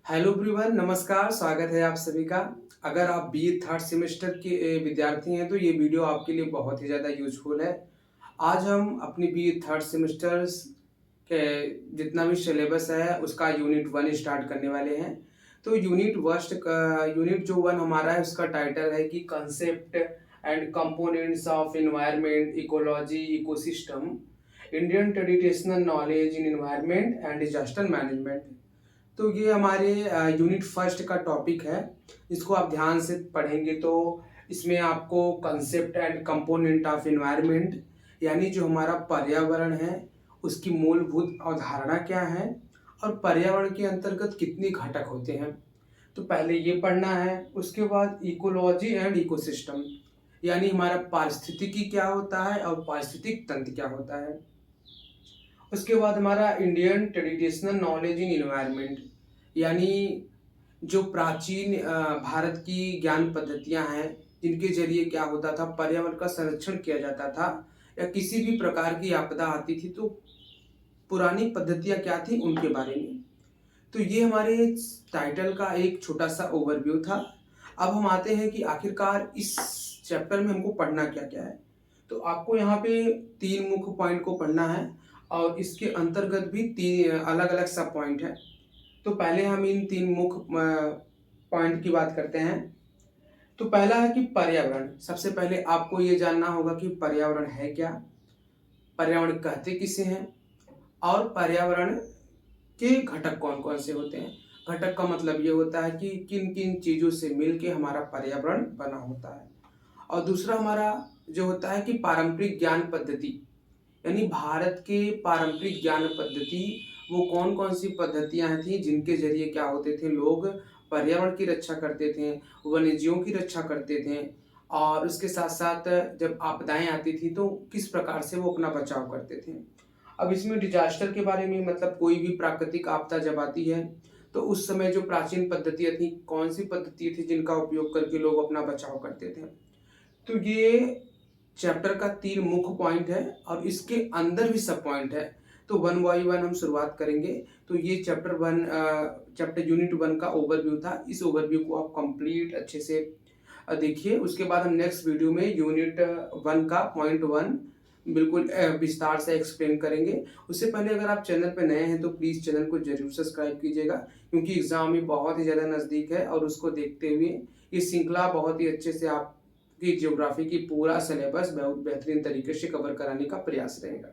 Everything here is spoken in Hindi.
हेलो एवरीवन, नमस्कार। स्वागत है आप सभी का। अगर आप बीए थर्ड सेमेस्टर के विद्यार्थी हैं तो ये वीडियो आपके लिए बहुत ही ज़्यादा यूजफुल है। आज हम अपनी बीए थर्ड सेमेस्टर्स के जितना भी सिलेबस है उसका यूनिट वन स्टार्ट करने वाले हैं। तो यूनिट जो वन हमारा है उसका टाइटल है कि concept and components of environment, ecology, ecosystem, Indian traditional knowledge in environment and disaster management. तो ये हमारे यूनिट फर्स्ट का टॉपिक है। इसको आप ध्यान से पढ़ेंगे तो इसमें आपको concept and component of environment यानी जो हमारा पर्यावरण है उसकी मूलभूत अवधारणा क्या है और पर्यावरण के अंतर्गत कितने घटक होते हैं, तो पहले ये पढ़ना है। उसके बाद इकोलॉजी एंड इकोसिस्टम यानी हमारा पारिस्थितिकी क्या होता है और पारिस्थितिक तंत्र क्या होता है। उसके बाद हमारा Indian traditional knowledge in environment यानी जो प्राचीन भारत की ज्ञान पद्धतियां हैं जिनके जरिए क्या होता था, पर्यावरण का संरक्षण किया जाता था या किसी भी प्रकार की आपदा आती थी तो पुरानी पद्धतियां क्या थी उनके बारे में। तो ये हमारे टाइटल का एक छोटा सा ओवरव्यू था। अब हम आते हैं कि आखिरकार इस चैप्टर में हमको पढ़ना क्या क्या है। तो आपको यहाँ पे तीन मुख्य पॉइंट को पढ़ना है और इसके अंतर्गत भी तीन अलग अलग सब पॉइंट है। तो पहले हम इन तीन मुख्य पॉइंट की बात करते हैं। तो पहला है कि पर्यावरण। सबसे पहले आपको ये जानना होगा कि पर्यावरण है क्या, पर्यावरण कहते किसे हैं और पर्यावरण के घटक कौन कौन से होते हैं। घटक का मतलब ये होता है कि किन किन चीज़ों से मिलके हमारा पर्यावरण बना होता है। और दूसरा हमारा जो होता है कि पारंपरिक ज्ञान पद्धति यानी भारत के पारंपरिक ज्ञान पद्धति, वो कौन कौन सी पद्धतियां थी जिनके जरिए क्या होते थे, लोग पर्यावरण की रक्षा करते थे, वन्य जीवों की रक्षा करते थे और उसके साथ साथ जब आपदाएं आती थी तो किस प्रकार से वो अपना बचाव करते थे। अब इसमें डिजास्टर के बारे में, मतलब कोई भी प्राकृतिक आपदा जब आती है तो उस समय जो प्राचीन पद्धतियां थी, कौन सी पद्धति थी जिनका उपयोग करके लोग अपना बचाव करते थे। तो ये चैप्टर का तीन मुख्य पॉइंट है और इसके अंदर भी सब पॉइंट है। तो वन बाई वन हम शुरुआत करेंगे। तो ये चैप्टर यूनिट वन का ओवरव्यू था। इस ओवरव्यू को आप कंप्लीट अच्छे से देखिए। उसके बाद हम नेक्स्ट वीडियो में यूनिट वन का पॉइंट वन बिल्कुल विस्तार से एक्सप्लेन करेंगे। उससे पहले अगर आप चैनल पर नए हैं तो प्लीज़ चैनल को जरूर सब्सक्राइब कीजिएगा, क्योंकि एग्ज़ाम भी बहुत ही ज़्यादा नज़दीक है और उसको देखते हुए ये श्रृंखला बहुत ही अच्छे से आप की ज्योग्राफी की पूरा सिलेबस बहुत बेहतरीन तरीके से कवर कराने का प्रयास रहेगा।